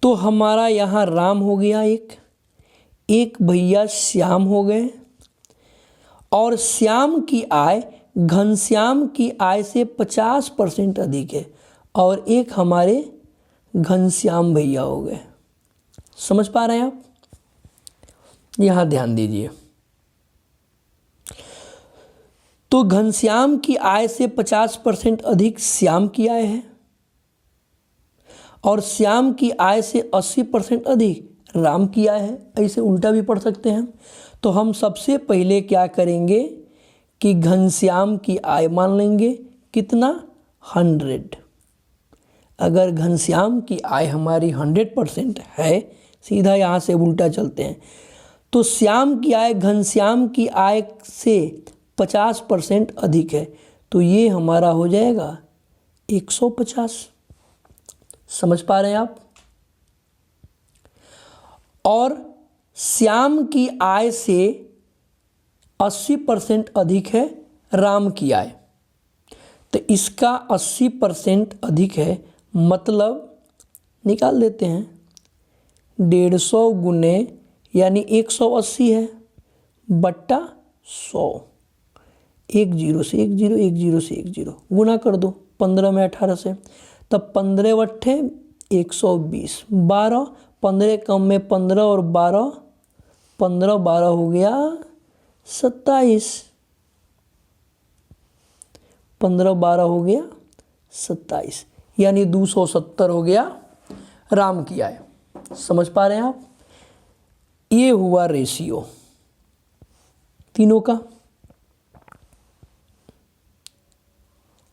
तो हमारा यहाँ राम हो गया एक भैया श्याम हो गए, और श्याम की आय घनश्याम की आय से 50% अधिक है, और एक हमारे घनश्याम भैया हो गए। समझ पा रहे हैं आप? यहाँ ध्यान दीजिए, तो घनश्याम की आय से 50% अधिक श्याम की आय है, और श्याम की आय से 80% अधिक राम की आय है। ऐसे उल्टा भी पढ़ सकते हैं। तो हम सबसे पहले क्या करेंगे कि घनश्याम की आय मान लेंगे कितना? 100। अगर घनश्याम की आय हमारी 100% है, सीधा यहाँ से उल्टा चलते हैं, तो श्याम की आय घनश्याम की आय से 50% अधिक है, तो ये हमारा हो जाएगा 150। समझ पा रहे हैं आप? और श्याम की आय से 80% अधिक है राम की आय, तो इसका 80% अधिक है, मतलब निकाल देते हैं 150 गुने, यानी 180 है बट्टा 100, 10 से 10, 10 से 10 गुना कर दो 15 में 18 से, तब 15 बट्ठे 120, 12, 15 कम में 15 और 12, 15 12 हो गया 27, 15 12 हो गया 27, यानी 270 हो गया राम की आय। समझ पा रहे हैं आप? ये हुआ रेशियो तीनों का।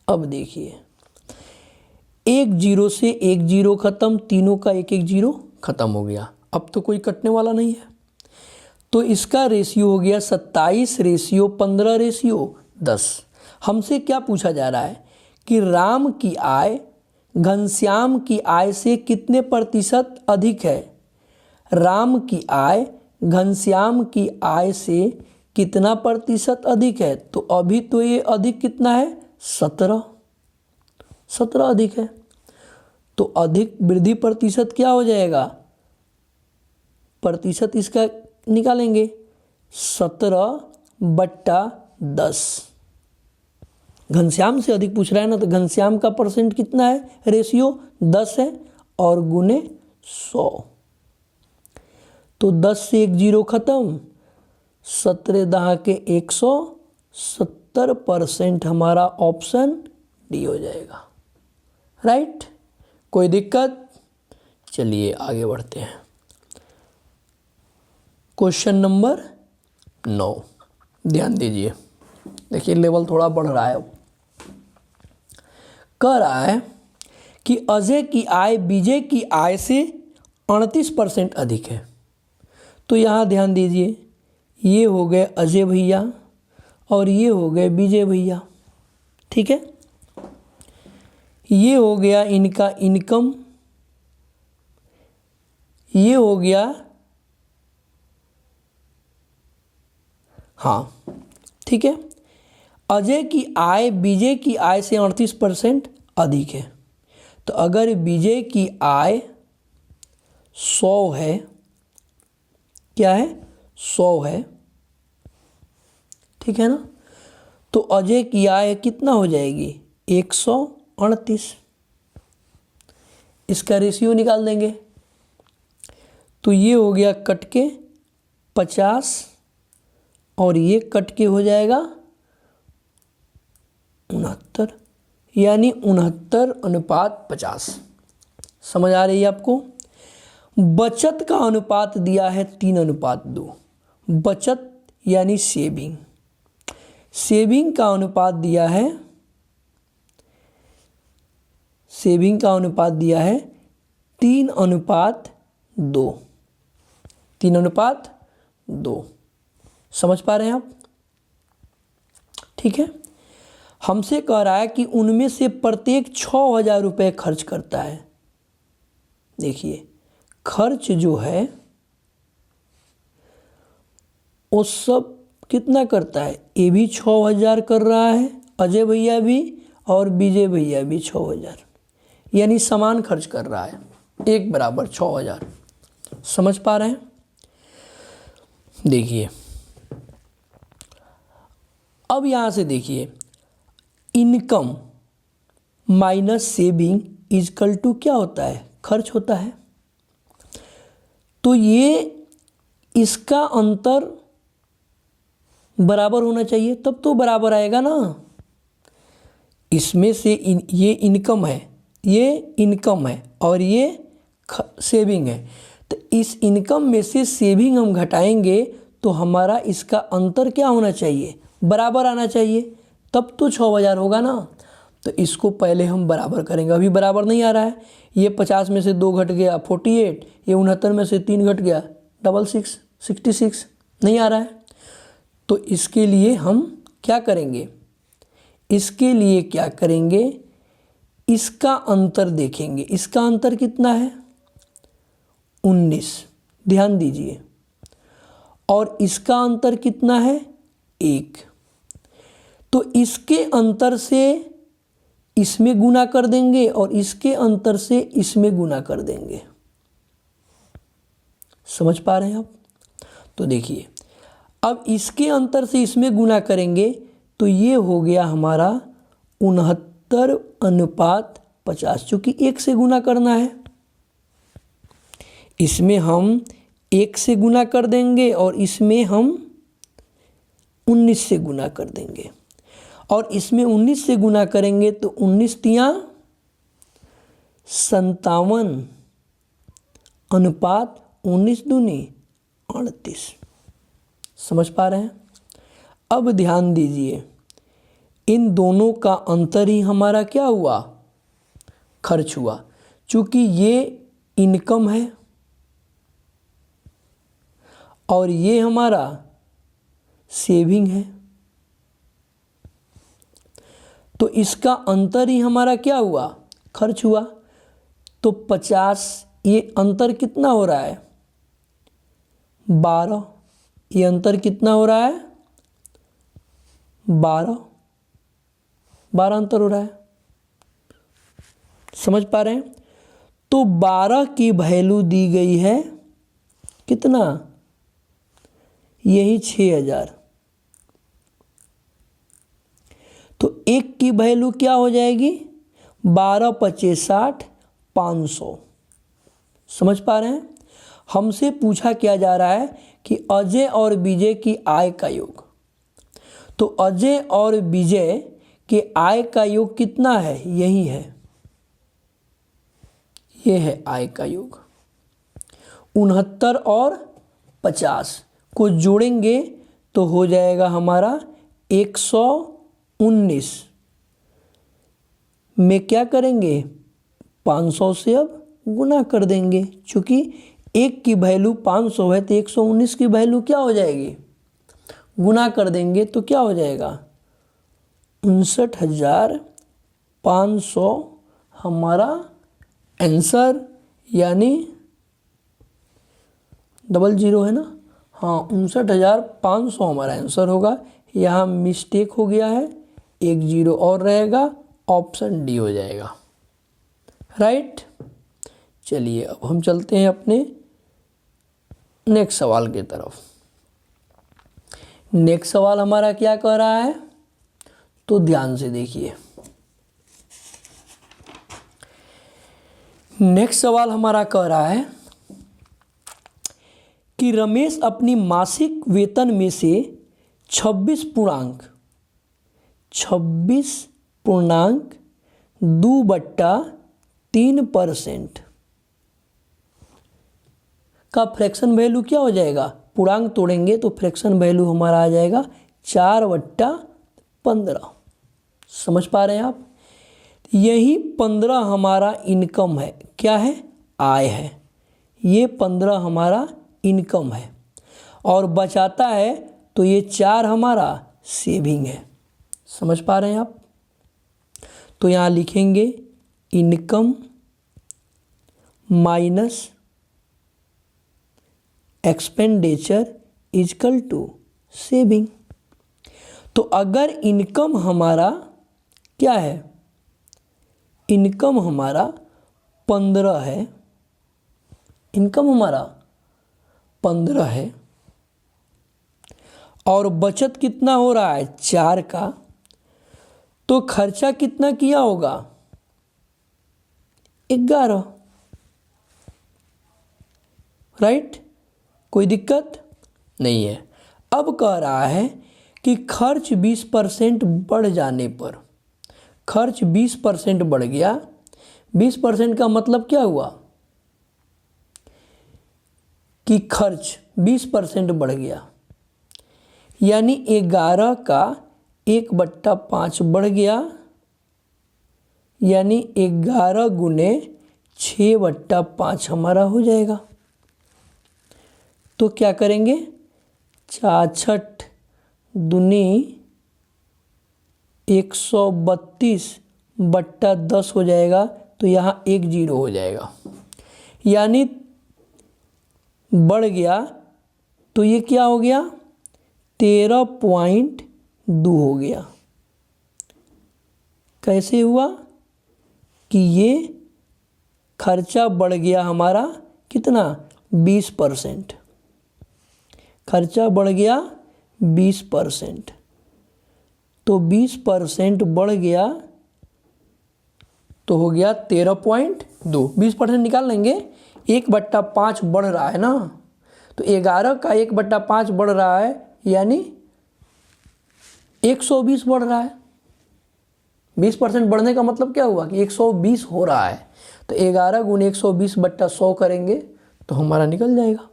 अब देखिए, 1 0 से 1 0 खत्म, तीनों का 1 1 0 खत्म हो गया। अब तो कोई कटने वाला नहीं है, तो इसका रेशियो हो गया 27 रेशियो 15 रेशियो 10। हमसे क्या पूछा जा रहा है कि राम की आय घनश्याम की आय से कितने प्रतिशत अधिक है। राम की आय घनश्याम की आय से कितना प्रतिशत अधिक है। तो अभी तो ये अधिक कितना है, 17 अधिक है। तो अधिक वृद्धि प्रतिशत क्या हो जाएगा, प्रतिशत इसका निकालेंगे 17/10। घनश्याम से अधिक पूछ रहा है ना, तो घनश्याम का परसेंट कितना है, रेशियो 10 है और गुने 100। तो 10 से एक जीरो खत्म, 17 दहा के 100, 70% हमारा ऑप्शन डी हो जाएगा। राइट, कोई दिक्कत। चलिए आगे बढ़ते हैं। क्वेश्चन नंबर 9, ध्यान दीजिए, देखिए लेवल थोड़ा बढ़ रहा है। कह रहा है कि अजय की आय विजय की आय से 38% अधिक है। तो यहाँ ध्यान दीजिए, ये हो गए अजय भैया और ये हो गए विजय भैया, ठीक है। ये हो गया इनका इनकम, ये हो गया, हाँ ठीक है। अजय की आय विजय की आय से 38% अधिक है। तो अगर विजय की आय 100 है, क्या है, 100 है, ठीक है ना, तो अजय की आय कितना हो जाएगी, 138। इसका रेशियो निकाल देंगे। तो ये हो गया कट के 50 और ये कट के हो जाएगा 69, यानी 69:50। समझ आ रही है आपको। बचत का अनुपात दिया है 3:2। बचत यानी सेविंग, सेविंग का अनुपात दिया है, सेविंग का अनुपात दिया है 3:2। 3:2। समझ पा रहे हैं आप, ठीक है। हमसे कह रहा है कि उनमें से प्रत्येक 6,000 रुपये खर्च करता है। देखिए खर्च जो है वो सब कितना करता है, ये भी 6,000 कर रहा है, अजय भैया भी और विजय भैया भी 6,000, यानी समान खर्च कर रहा है, एक बराबर 6,000। समझ पा रहे हैं। देखिए अब यहाँ से देखिए, income minus saving equal to क्या होता है, खर्च होता है। तो ये इसका अंतर बराबर होना चाहिए, तब तो बराबर आएगा ना। इसमें से ये इनकम है, ये इनकम है और ये सेविंग है। तो इस इनकम में से सेविंग हम घटाएंगे तो हमारा इसका अंतर क्या होना चाहिए, बराबर आना चाहिए, तब तो 6,000 होगा ना। तो इसको पहले हम बराबर करेंगे, अभी बराबर नहीं आ रहा है। ये 50 में से 2 घट गया 48, ये 69 में से 3 घट गया 66 नहीं आ रहा है। तो इसके लिए हम क्या करेंगे, इसके लिए क्या करेंगे, इसका अंतर देखेंगे। इसका अंतर कितना है, 19, ध्यान दीजिए। और इसका अंतर कितना है, 1। तो इसके अंतर से इसमें गुना कर देंगे और इसके अंतर से इसमें गुना कर देंगे। समझ पा रहे हैं आप। तो देखिए अब इसके अंतर से इसमें गुना करेंगे तो ये हो गया हमारा 69:50, चूँकि 1 से गुना करना है। इसमें हम 1 से गुना कर देंगे और इसमें हम 19 से गुना कर देंगे, और इसमें 19 से गुना करेंगे तो 19 तियाँ 57 अनुपात 19 दूनी 38। समझ पा रहे हैं। अब ध्यान दीजिए, इन दोनों का अंतर ही हमारा क्या हुआ, खर्च हुआ। चूँकि ये इनकम है और ये हमारा सेविंग है। तो इसका अंतर ही हमारा क्या हुआ, खर्च हुआ। तो 50, ये अंतर कितना हो रहा है, 12, ये अंतर कितना हो रहा है, 12 अंतर हो रहा है। समझ पा रहे हैं। तो 12 की वैल्यू दी गई है कितना, यही 6000। तो 1 की वैल्यू क्या हो जाएगी, 12 25 60, 500। समझ पा रहे हैं। हमसे पूछा क्या जा रहा है कि अजय और विजय की आय का योग। तो अजय और विजय के आय का योग कितना है, यही है, ये है आय का योग। 69 और 50 को जोड़ेंगे तो हो जाएगा हमारा 119 में क्या करेंगे, 500 से अब गुना कर देंगे। चूंकि 1 की वैल्यू 500 है तो 119 की वैल्यू क्या हो जाएगी, गुना कर देंगे तो क्या हो जाएगा, 59,500 हमारा आंसर, यानी 00 है ना, हाँ 59,500 हमारा आंसर होगा। यहाँ मिस्टेक हो गया है, 1 0 और रहेगा, ऑप्शन डी हो जाएगा, राइट। चलिए अब हम चलते हैं अपने नेक्स्ट सवाल की तरफ। नेक्स्ट सवाल हमारा क्या कह रहा है, तो ध्यान से देखिए। नेक्स्ट सवाल हमारा कह रहा है कि रमेश अपनी मासिक वेतन में से 26.2/3% का फ्रैक्शन वैल्यू क्या हो जाएगा, पूर्णांक तोड़ेंगे तो फ्रैक्शन वैल्यू हमारा आ जाएगा 4/15। समझ पा रहे हैं आप। यही 15 हमारा इनकम है, क्या है, आय है। ये 15 हमारा इनकम है और बचाता है तो ये 4 हमारा सेविंग है। समझ पा रहे हैं आप। तो यहाँ लिखेंगे income minus expenditure equal to saving. तो अगर इनकम हमारा क्या है, इनकम हमारा 15 है, इनकम हमारा 15 है और बचत कितना हो रहा है 4 का, तो खर्चा कितना किया होगा 11, राइट। कोई दिक्कत नहीं है। अब कह रहा है कि खर्च 20% बढ़ जाने पर, खर्च 20% बढ़ गया। 20% का मतलब क्या हुआ कि खर्च 20% बढ़ गया, यानी 11 का 1/5 बढ़ गया, यानी 11 गुने 6/5 हमारा हो जाएगा। तो क्या करेंगे, 66 दूनी 132/10 हो जाएगा। तो यहाँ 1 0 हो जाएगा, यानी बढ़ गया तो ये क्या हो गया 13.2 हो गया। कैसे हुआ कि ये खर्चा बढ़ गया हमारा कितना 20%, खर्चा बढ़ गया 20%। तो 20% बढ़ गया तो हो गया 13.2। 20% निकाल लेंगे, 1/5 बढ़ रहा है ना, तो 11 का 1/5 बढ़ रहा है, यानी 120 बढ़ रहा है। 20% बढ़ने का मतलब क्या हुआ कि 120 हो रहा है। तो 11 गुने 120/100 करेंगे तो हमारा निकल जाएगा।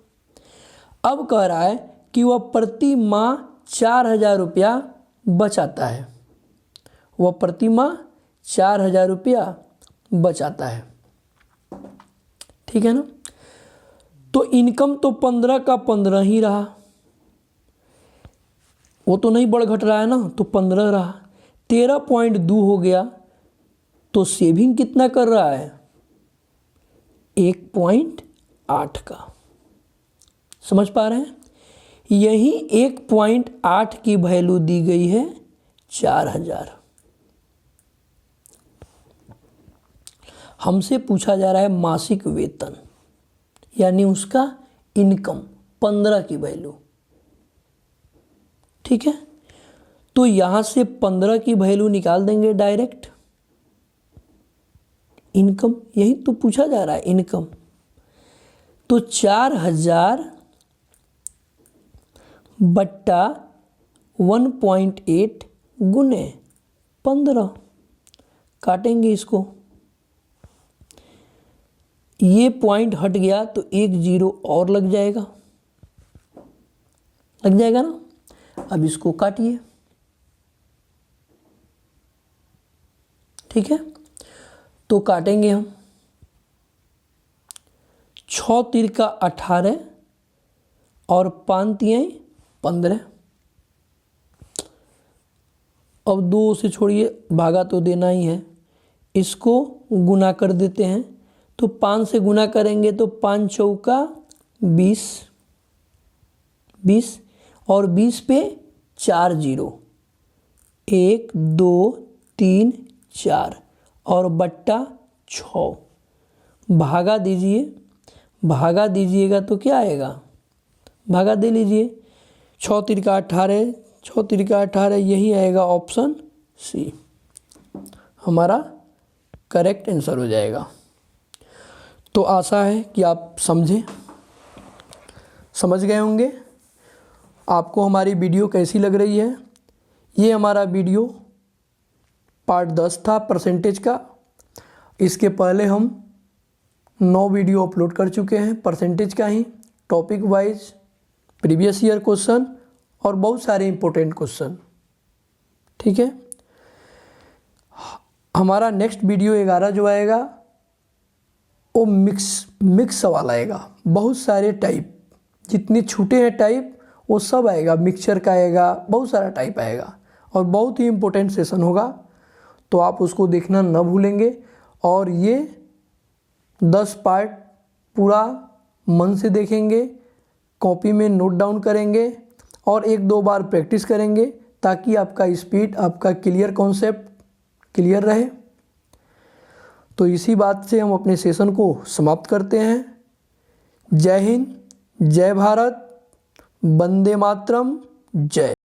अब कह रहा है कि वह प्रति माह 4,000 रुपया बचाता है, वह प्रति माह 4,000 रुपया बचाता है, ठीक है ना। तो इनकम तो 15 का 15 ही रहा, वो तो नहीं बढ़ घट रहा है ना, तो 15 रहा। 13.2 हो गया, तो सेविंग कितना कर रहा है? 1.8 का। समझ पा रहे हैं? यही 1.8 की वैल्यू दी गई है 4000। हमसे पूछा जा रहा है मासिक वेतन, यानी उसका इनकम 15 की वैल्यू। ठीक है, तो यहां से 15 की वैल्यू निकाल देंगे डायरेक्ट। इनकम यही तो पूछा जा रहा है, इनकम। तो 4000 बट्टा 1.8 गुने 15, काटेंगे इसको। ये पॉइंट हट गया तो एक जीरो और लग जाएगा, ना। अब इसको काटिए। ठीक है, तो काटेंगे हम। 6 तिरका 18 और 5 तियाई 15। अब 2 से छोड़िए, भागा तो देना ही है। इसको गुना कर देते हैं, तो 5 से गुना करेंगे तो 5 चौका 20, और 20 पे 4 जीरो, 1 2 3 4 और बट्टा 6। भागा दीजिएगा तो क्या आएगा? भागा दे लीजिए। 6 तिरका 18, 6 तिरका 18, यही आएगा ऑप्शन सी, हमारा करेक्ट आंसर हो जाएगा। तो आशा है कि आप समझ गए होंगे। आपको हमारी वीडियो कैसी लग रही है? ये हमारा वीडियो पार्ट 10 था परसेंटेज का। इसके पहले हम 9 वीडियो अपलोड कर चुके हैं परसेंटेज का ही, topic wise, previous year question और बहुत सारे इंपॉर्टेंट क्वेश्चन। ठीक है, हमारा नेक्स्ट वीडियो 11 जो आएगा वो मिक्स सवाल आएगा। बहुत सारे टाइप, जितने छूटे हैं टाइप वो सब आएगा, मिक्सचर का आएगा, बहुत सारा टाइप आएगा और बहुत ही इम्पोर्टेंट सेशन होगा। तो आप उसको देखना न भूलेंगे। और ये 10 पार्ट पूरा मन से देखेंगे, कॉपी में नोट डाउन करेंगे और 1-2 बार प्रैक्टिस करेंगे, ताकि आपका स्पीड, आपका क्लियर कॉन्सेप्ट क्लियर रहे। तो इसी बात से हम अपने सेशन को समाप्त करते हैं। जय हिंद, जय भारत, वंदे मातरम, जय।